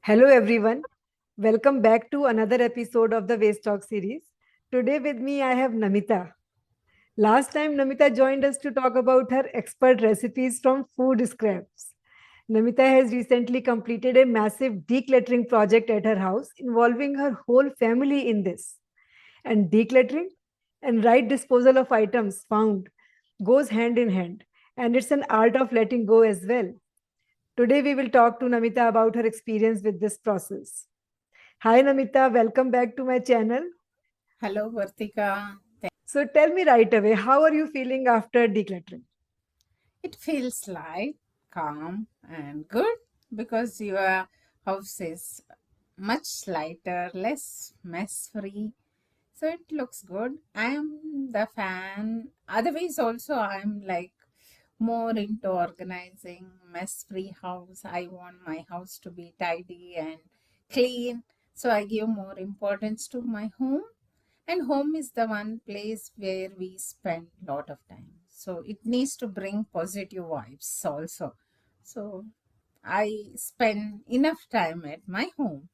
Hello, everyone. Welcome back to another episode of the Waste Talk series. Today, with me, I have Namitha. Last time, Namitha joined us to talk about her expert recipes from food scraps. Namitha has recently completed a massive decluttering project at her house involving her whole family in this. And decluttering and right disposal of items found goes hand in hand. And it's an art of letting go as well. Today, we will talk to Namitha about her experience with this process. Hi, Namitha. Welcome back to my channel. Hello, Vartika. So, tell me right away, how are you feeling after decluttering? It feels like calm and good because your house is much lighter, less mess free. So it looks good. I am the fan. Otherwise, also, I'm like more into organizing mess free house. I want my house to be tidy and clean. So I give more importance to my home. And home is the one place where we spend a lot of time. So it needs to bring positive vibes also. So I spend enough time at my home.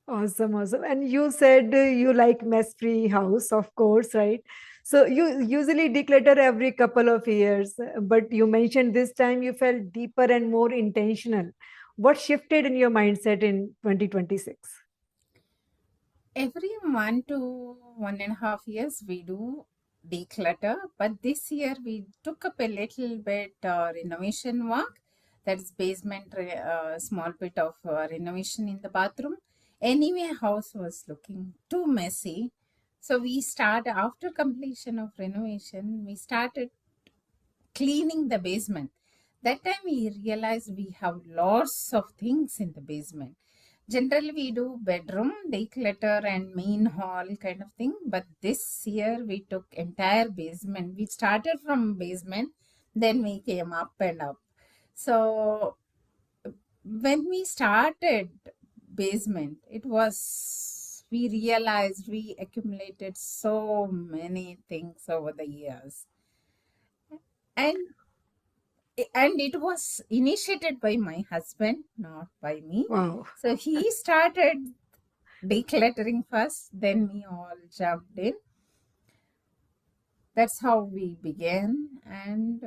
Awesome, awesome. And you said you like mess-free house, of course, right? So you usually declutter every couple of years, but you mentioned this time you felt deeper and more intentional. What shifted in your mindset in 2026? Every 1 to 1.5 years we do declutter, but this year we took up a little bit renovation work. That is basement, small bit of renovation in the bathroom. Anyway, house was looking too messy, so we started after completion of renovation. We started cleaning the basement. That time we realized we have lots of things in the basement. Generally, we do bedroom, declutter, and main hall kind of thing. But this year we took entire basement. We started from basement, then we came up and up. So when we started basement, it was we realized we accumulated so many things over the years, and it was initiated by my husband, not by me. Wow. So he started decluttering first, then we all jumped in. That's how we began, and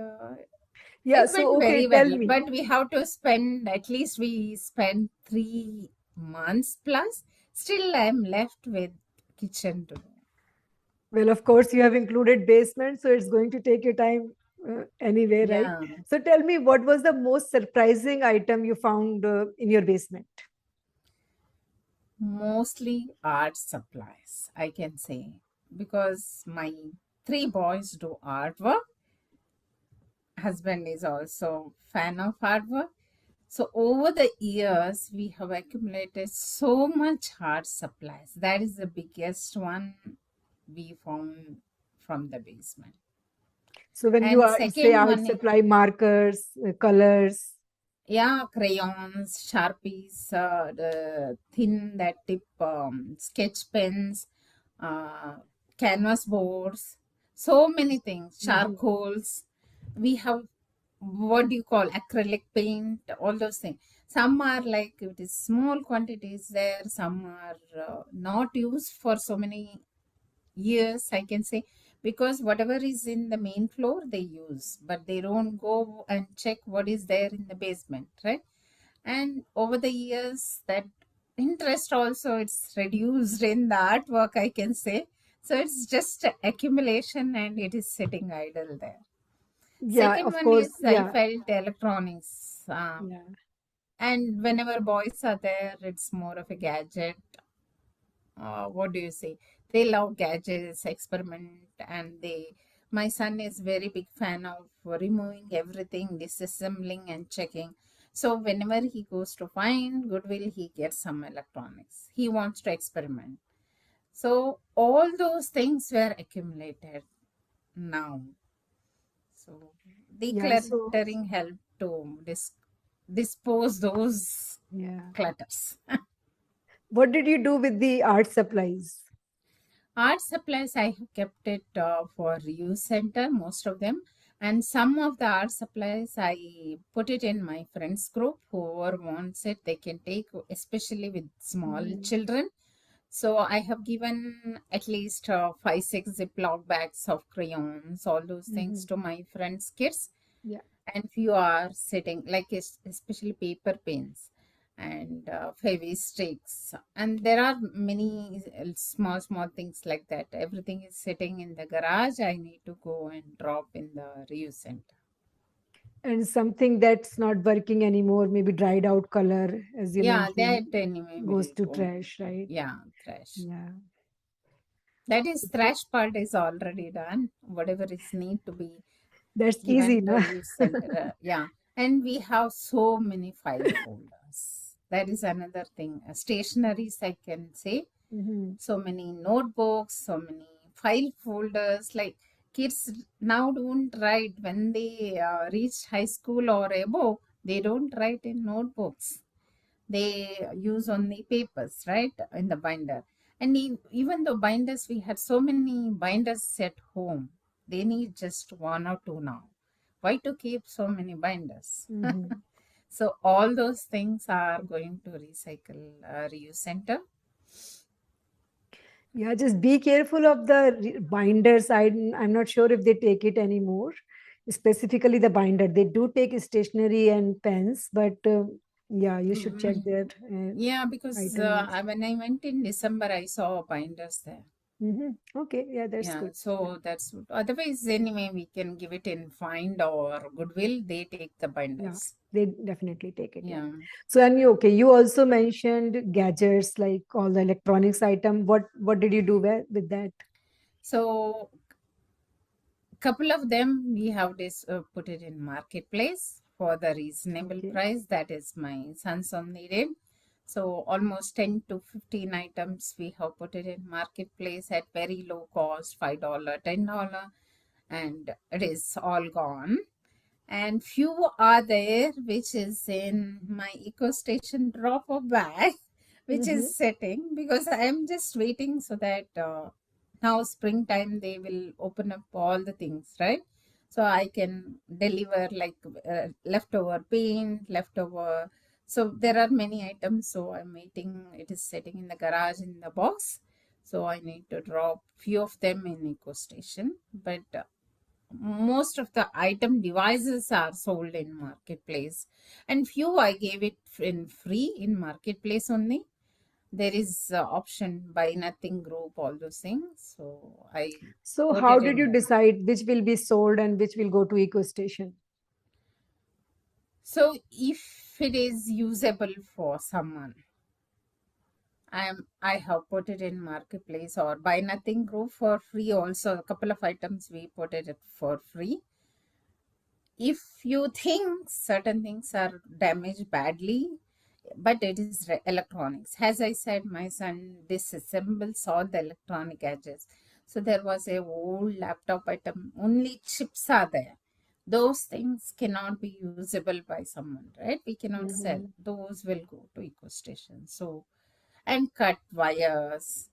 Yeah, it went so okay, very tell well. me. But we have to spend at least we spent 3 months plus. Still, I'm left with kitchen to do. Well, of course, you have included basement, so it's going to take your time anyway, right? Yeah, So tell me, what was the most surprising item you found in your basement? mostly art supplies, I can say, because my 3 boys do artwork. Husband is also fan of artwork. So over the years, we have accumulated so much art supplies. That is the biggest one we found from the basement. So when you And say second art one, supply, markers, colors. yeah, crayons, sharpies, the thin that tip sketch pens, uh, canvas boards, so many things, Mhm. charcoals. We have what do you call acrylic paint, all those things. Some are like it is small quantities there, some are not used for so many years, I can say, because whatever is in the main floor they use, but they don't go and check what is there in the basement, right? And over the years, that interest also it's reduced in the artwork, I can say. So it's just accumulation and it is sitting idle there. Yeah, Second of one course. is I Yeah. felt electronics. Yeah. And whenever boys are there, it's more of a gadget. What do you say? They love gadgets, experiment, and they. My son is very big fan of removing everything, disassembling and checking. So whenever he goes to find Goodwill, he gets some electronics. He wants to experiment. So all those things were accumulated now. So Yeah. So, decluttering helped to dispose those yeah. clutters. What did you do with the art supplies? Art supplies, I have kept it for reuse center, most of them. And some of the art supplies I put it in my friends group. Whoever wants it, they can take, especially with small Mhm. children. So I have given at least 5 6 Ziploc bags of crayons, all those things Mhm. to my friends' kids. Yeah. And few are sitting, like especially paper pens and heavy sticks. And there are many small, small things like that. Everything is sitting in the garage. I need to go and drop in the reuse center. And something that's not working anymore, maybe dried out color, as you Yeah, mentioned, that anyway goes will to go. trash, right? Yeah, trash. Yeah. That is, So trash part is already done. Whatever is need to be that's easy, given to no? reuse center. Yeah, and we have so many file folders. That is another thing. Stationaries, I can say. Mhm. So many notebooks, so many file folders. Like, kids now don't write when they reach high school or above. They don't write in notebooks. They use only papers, right, in the binder. And even though binders, we had so many binders at home, they need just one or two now. Why to keep so many binders? Mhm. So all those things are going to recycle, reuse center. Yeah, just be careful of the binders. I'm not sure if they take it anymore. Specifically, the binder. They do take stationery and pens, but yeah, you should check Mm, their yeah, because items. when I went in December, I saw binders there. Okay, yeah, that's Yeah, good. Yeah. so that's otherwise anyway we can give it in find or goodwill. They take the Yeah, binders. they definitely take it. Yeah. Yeah. So, and okay, you also mentioned gadgets like all the electronics item. What did you do with that? So couple of them we have this put it in marketplace for the reasonable Okay. price. That is my son's only did. So almost 10 to 15 items we have put it in marketplace at very low cost, $5, $10, and it is all gone. And few are there which is in my eco station dropper bag, which Mm-hmm. is sitting because I am just waiting so that now springtime they will open up all the things, right? So I can deliver like leftover paint, leftover. So there are many items. So I'm waiting. It is sitting in the garage in the box. So I need to drop few of them in eco station. But most of the item devices are sold in marketplace, and few I gave it in free in marketplace only. There is option buy nothing group, all those things, so I So, put how it did in you that. decide which will be sold and which will go to eco station? So if it is usable for someone, I have put it in marketplace or buy nothing group for free. Also a couple of items we put it for free. If you think certain things are damaged badly, but it is electronics, as I said, my son disassembles all the electronic gadgets. So there was a old laptop item, only chips are there. Those things cannot be usable by someone, right? We cannot sell. Mm-hmm. Those will go to eco station. So, and cut wires,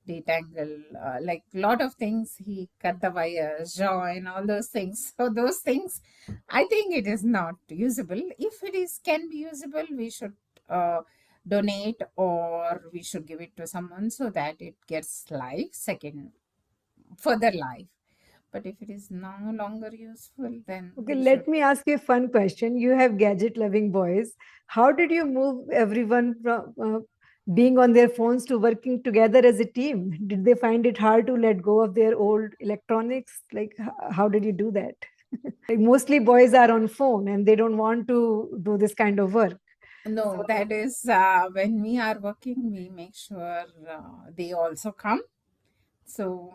detangle, like lot of things. He cut the wires, join all those things. So those things, I think it is not usable. If it is can be usable, we should donate or we should give it to someone so that it gets life second further life. But if it is no longer useful, then Okay, we should. let me ask you a fun question. You have gadget loving boys. How did you move everyone from being on their phones to working together as a team? Did they find it hard to let go of their old electronics? Like, how did you do that? Like, mostly boys are on phone and they don't want to do this kind of work. No, So, that is when we are working, we make sure they also come. So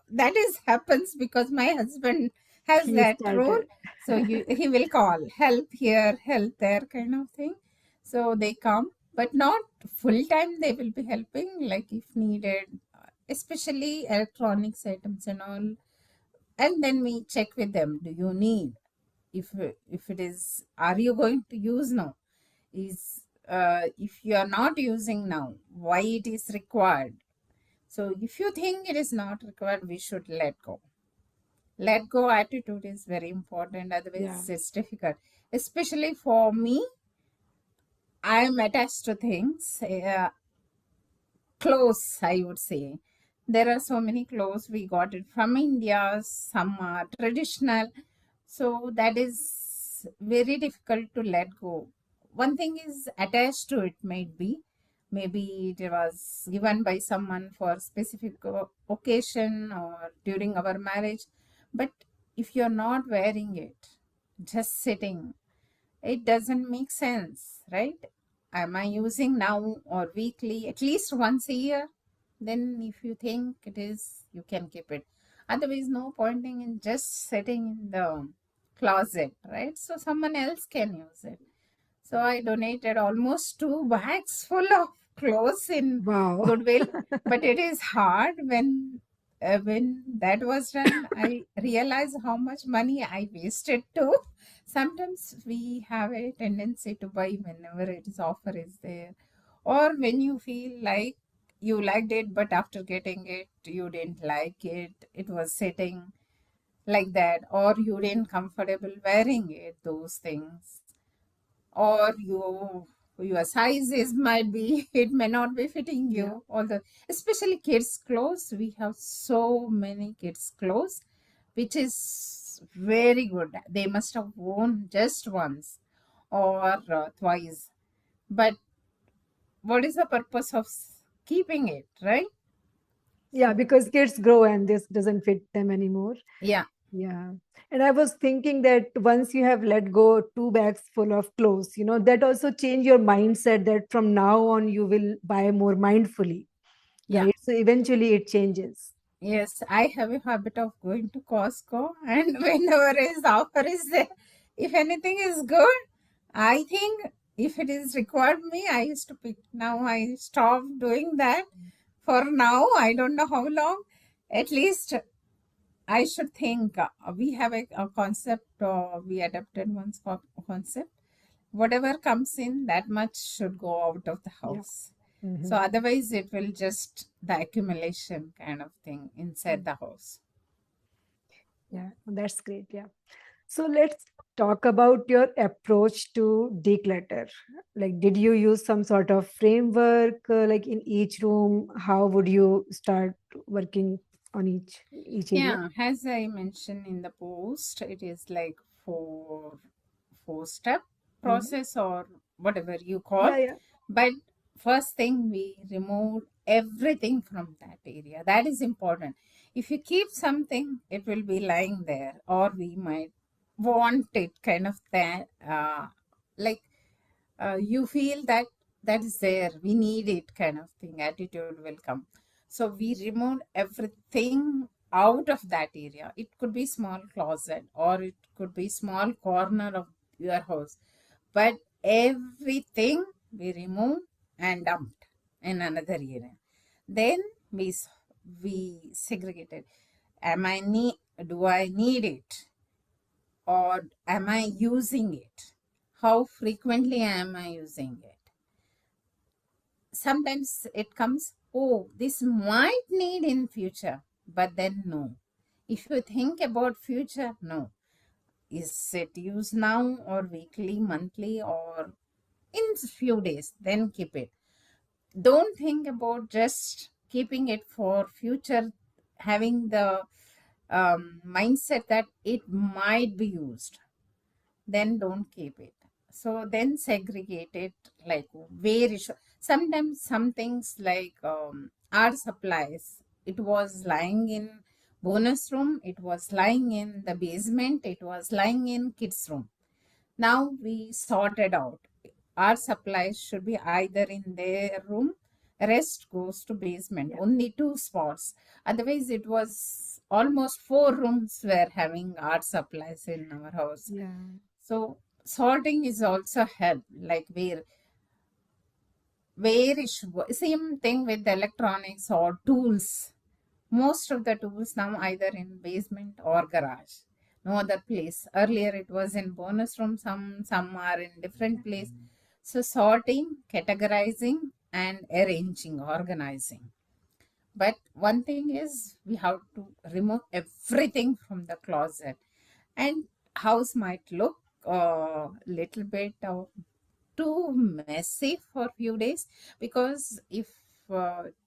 that is happens because my husband has he that role. started. So he will call help here, help there, kind of thing. So they come, but not full time. They will be helping, like if needed, especially electronics items and all. And then we check with them. Do you need? If it is, are you going to use now? Is if you are not using now, why it is required? So if you think it is not required, we should let go. Let go attitude is very important, Yeah. otherwise it's difficult. Especially for me, I am attached to things. Clothes, I would say. There are so many clothes we got it from India, some are traditional. So that is very difficult to let go. One thing is attached to it, might be. Maybe it was given by someone for specific occasion or during our marriage. But if you're not wearing it, just sitting, it doesn't make sense, right? Am I using now or weekly, at least once a year? Then, if you think it is, you can keep it. Otherwise, no pointing in just sitting in the closet, right? So, someone else can use it. So, I donated almost 2 bags full of clothes in Wow. Goodwill, but it is hard when that was done. I realized how much money I wasted too. Sometimes we have a tendency to buy whenever it is offer is there, or when you feel like you liked it, but after getting it, you didn't like it. It was sitting like that, or you didn't comfortable wearing it. Those things, or your sizes might be it may not be fitting Yeah. you, all the especially kids clothes. We have so many kids clothes, which is very good. They must have worn just once or twice, but what is the purpose of keeping it, right? Yeah, So because kids grow and this doesn't fit them anymore. yeah, Yeah. And I was thinking that once you have let go 2 bags full of clothes, that also change your mindset that from now on you will buy more mindfully, yeah. right? So eventually it changes. Yes, I have a habit of going to Costco, and whenever is offer is there, if anything is good, I think if it is required me, I used to pick. Now I stopped doing that. For now, I don't know how long. At least I should think. We have a concept. We adapted once concept. Whatever comes in, that much should go out of the Yeah. house. So Hmm. otherwise, it will just the accumulation kind of thing inside the house. Yeah, that's great. Yeah. So let's talk about your approach to declutter. Like, did you use some sort of framework, like in each room? How would you start working on each area? Yeah, as I mentioned in the post, it is like four step Mhm. process or whatever you call. Yeah, yeah, But first thing, we remove everything from that area. That is important. If you keep something, it will be lying there, or we might want it kind of that. Like you feel that that is there, we need it kind of thing, attitude will come. So we removed everything out of that area. It could be small closet or it could be small corner of your house, but everything we removed and dumped in another area. Then we segregated. Am I need Do I need it, or am I using it? How frequently am I using it? Sometimes it comes, oh, this might need in future, but then no. If you think about future, no. Is it used now or weekly, monthly, or in few days? Then keep it. Don't think about just keeping it for future, having the mindset that it might be used, then don't keep it. So then segregate it, like where it should. Sometimes some things like art supplies, it was lying in bonus room, it was lying in the basement, it was lying in kids room. Now we sorted out. Our supplies should be either in their room, rest goes to basement. yeah, Only two spots. Otherwise, it was almost 4 rooms were having art supplies in our house. yeah, So sorting is also help. Like where is same thing with the electronics or tools. Most of the tools now either in basement or garage, no other place. Earlier it was in bonus room, some are in different place. So sorting, categorizing, and arranging, organizing. But one thing is we have to remove everything from the closet, and house might look a little bit too messy for few days, because if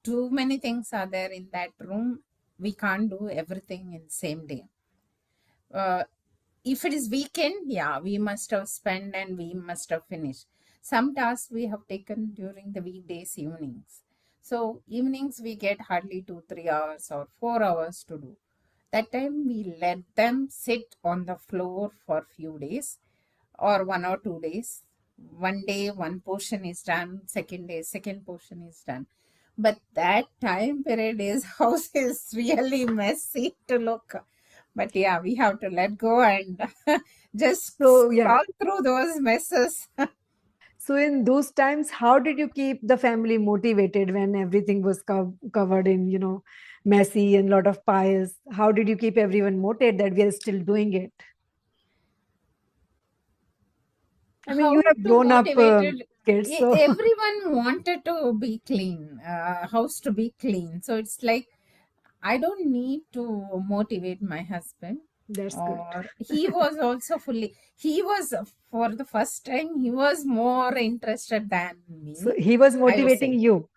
too many things are there in that room, we can't do everything in same day. uh, if it is weekend, yeah, we must have spent and we must have finished. Some tasks we have taken during the weekdays evenings, so evenings we get hardly 2 3 hours or 4 hours to do. That time we let them sit on the floor for few days, or 1 or 2 days. One day one portion is done, second day second portion is done. But that time period is house is really messy to look. But yeah, we have to let go and just So yeah. scroll through those messes. So in those times, how did you keep the family motivated when everything was covered in, messy and lot of piles? How did you keep everyone motivated that we are still doing it? I mean, How you have to grown up motivated. kids, so Everyone wanted to be clean, house to be clean, so it's like I don't need to motivate my husband. that's good. Or he was also fully, he was, for the first time, he was more interested than So me, he was I would motivating say. you.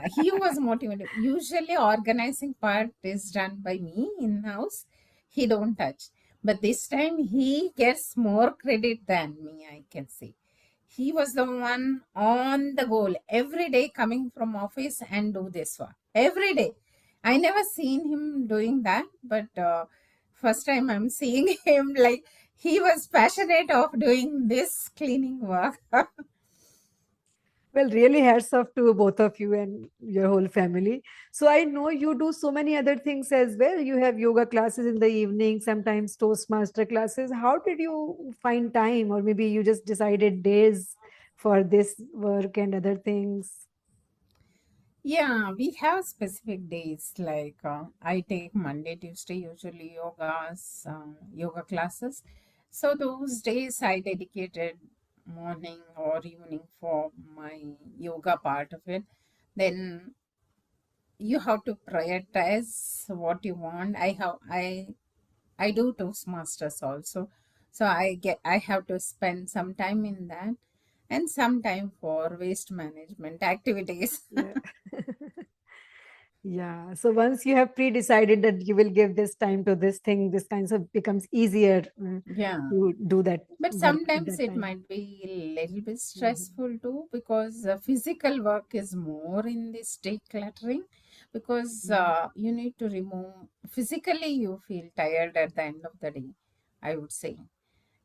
He was motivated. Usually, organizing part is done by me in house. He don't touch. But this time, he gets more credit than me, I can say. He was the one on the goal every day, coming from office and do this one every day. I never seen him doing that, but first time I'm seeing him, like he was passionate of doing this cleaning work. Well, really hats off to both of you and your whole family. So I know you do so many other things as well. You have yoga classes in the evening, sometimes Toastmaster classes. How did you find time? Or maybe you just decided days for this work and other things? Yeah, we have specific days, like I take Monday, Tuesday, usually yoga classes. So those days I dedicated morning or evening for my yoga part of it. Then you have to prioritize what you want. I do Toastmasters also. So I have to spend some time in that, and some time for waste management activities. Yeah. Yeah. So once you have pre-decided that you will give this time to this thing, this kind of becomes easier Yeah. to do that But work at sometimes that it time. might be a little bit Mhm. stressful too, because physical work is more in this decluttering, because Mhm. you need to remove physically, you feel tired at the end of the day, I would say.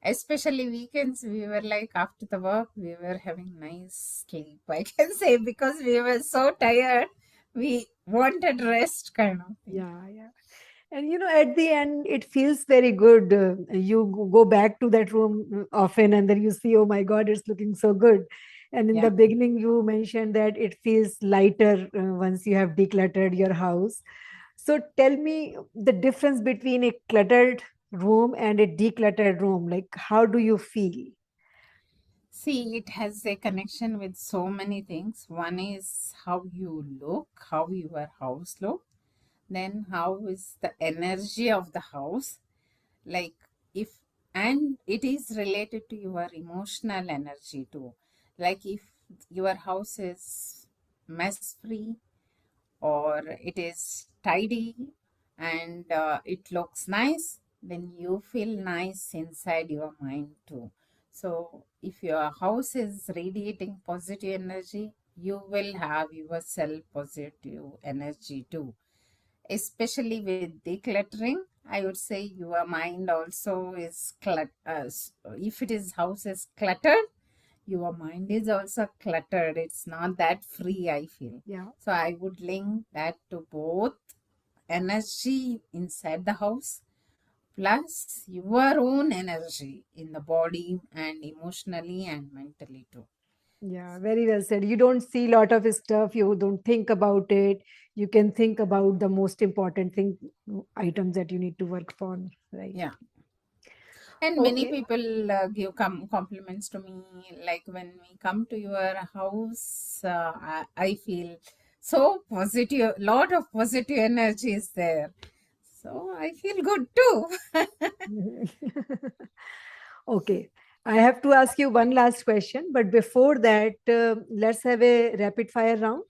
Especially weekends, we were like after the work, we were having nice sleep, I can say, because we were so tired. We wanted rest, kind of thing. Yeah, yeah. And at the end, it feels very good. You go back to that room often, and then you see, oh my God, it's looking so good. And in the Yeah. beginning, you mentioned that it feels lighter once you have decluttered your house. So tell me the difference between a cluttered room and a decluttered room. Like, how do you feel? See, it has a connection with so many things. One is how you look, how your house look. Then how is the energy of the house? Like if, and it is related to your emotional energy too. Like if your house is mess free, or it is tidy, and it looks nice, then you feel nice inside your mind too. So if your house is radiating positive energy, you will have yourself positive energy too. Especially with decluttering, I would say your mind also is if it is house is cluttered, your mind is also cluttered. It's not that free, I feel. Yeah. So I would link that to both energy inside the house plus your own energy in the body and emotionally and mentally too. Yeah, very well said. You don't see a lot of stuff, you don't think about it. You can think about the most important thing, items that you need to work on, right? Yeah. And many Okay. people give compliments to me, like when we come to your house, I feel So positive, lot of positive energy is there. So I feel good too. Okay. I have to ask you one last question, but before that, let's have a rapid fire round.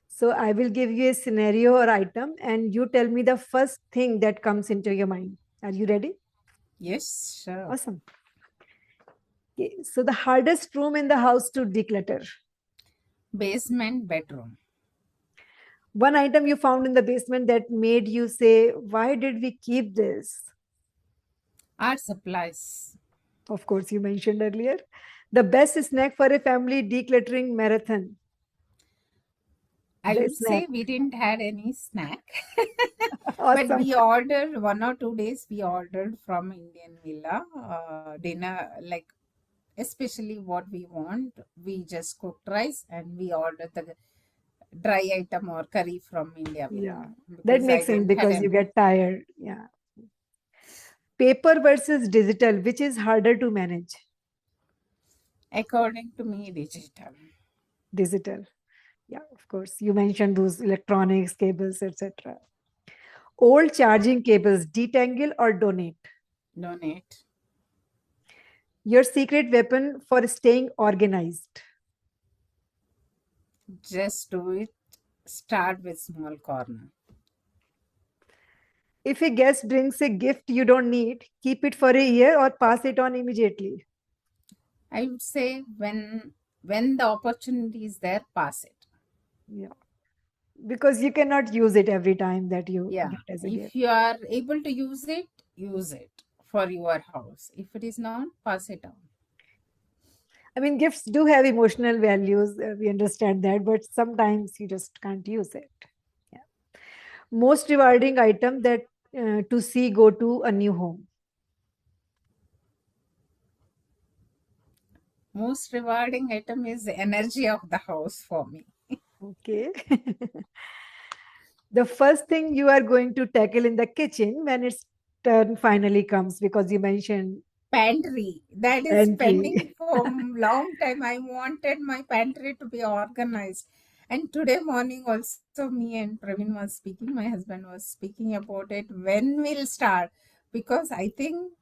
So I will give you a scenario or item, and you tell me the first thing that comes into your mind. Are you ready? Yes, sure. Awesome. Okay. So the hardest room in the house to declutter. Basement bedroom. One item you found in the basement that made you say, "Why did we keep this?" Art supplies. Of course, you mentioned earlier. The best snack for a family decluttering marathon. I The would snack. say we didn't had any snack, but Awesome. we ordered 1 or 2 days. We ordered from Indian Villa dinner, like especially what we want. We just cooked rice and we ordered the dry item or curry from India Yeah. Villa That because I makes sense didn't had because you any. get tired. Yeah. Paper versus digital, which is harder to manage? According to me, digital. Digital. Yeah, of course. You mentioned those electronics, cables, etc. Old charging cables, detangle or donate? Donate. Your secret weapon for staying organized. Just do it. Start with small corner. If a guest brings a gift you don't need, keep it for a year or pass it on immediately. I would say when the opportunity is there, pass it. Yeah. Because you cannot use it every time that you Yeah. get as a gift. If you are able to use it for your house. If it is not, pass it on. I mean, gifts do have emotional values. We understand that, but sometimes you just can't use it. Yeah. Most rewarding item that to see go to a new home. Most rewarding item is the energy of the house for me. Okay. The first thing you are going to tackle in the kitchen when its turn finally comes, because you mentioned Pantry that is pending pantry. for long time. I wanted my pantry to be organized, and today morning also me and Praveen was speaking, my husband was speaking about it, when we'll start, because I think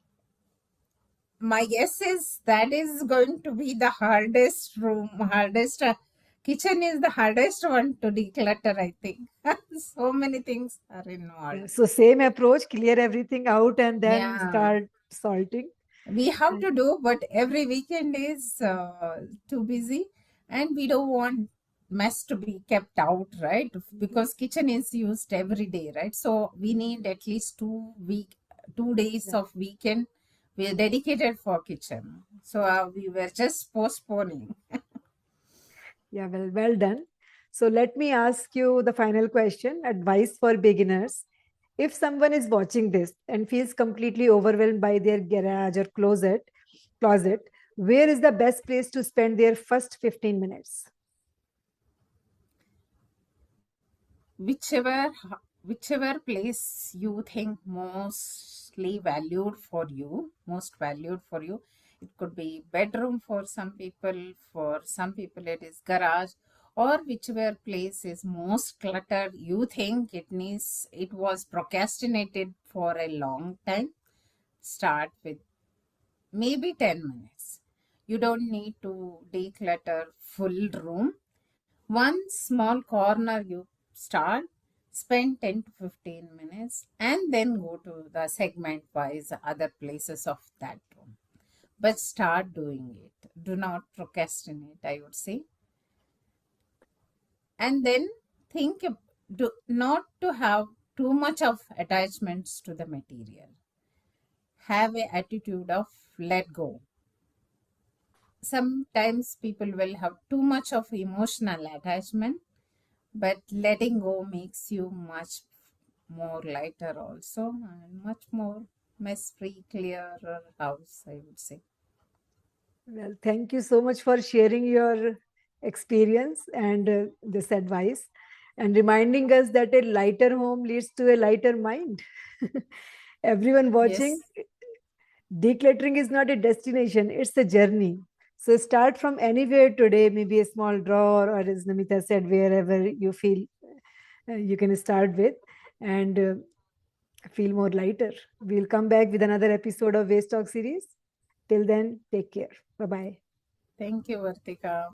my guess is that is going to be the hardest room, hardest kitchen is the hardest one to declutter, I think. So many things are involved. Yeah. So same approach, clear everything out and then Yeah, start salting. we have And to do, but every weekend is too busy, and we don't want mess to be kept out, right? Because kitchen is used every day, right? So we need at least 2 days yeah, of weekend we are dedicated for kitchen. So we were just postponing. yeah, well done. So let me ask you the final question, advice for beginners. If someone is watching this and feels completely overwhelmed by their garage or closet, where is the best place to spend their first 15 minutes? whichever whichever place you think most valued for you. It could be bedroom for some people, for some people it is garage, or whichever place is most cluttered, you think it was procrastinated for a long time. Start with maybe 10 minutes. You don't need to declutter full room. One small corner you start, spend 10 to 15 minutes, and then go to the segment wise other places of that room. But start doing it. Do not procrastinate, I would say. And then think not to have too much of attachments to the material. Have a attitude of let go. Sometimes people will have too much of emotional attachment, but letting go makes you much more lighter also, and much more mess free, clearer house, I would say. Well, thank you so much for sharing your experience and this advice and reminding us that a lighter home leads to a lighter mind. Everyone watching, Yes. decluttering is not a destination, it's a journey. So start from anywhere today, maybe a small drawer, or as Namitha said, wherever you feel you can start with, and feel more lighter. We'll come back with another episode of Waste Talk series. Till then, take care. Bye bye. Thank you, Vartika.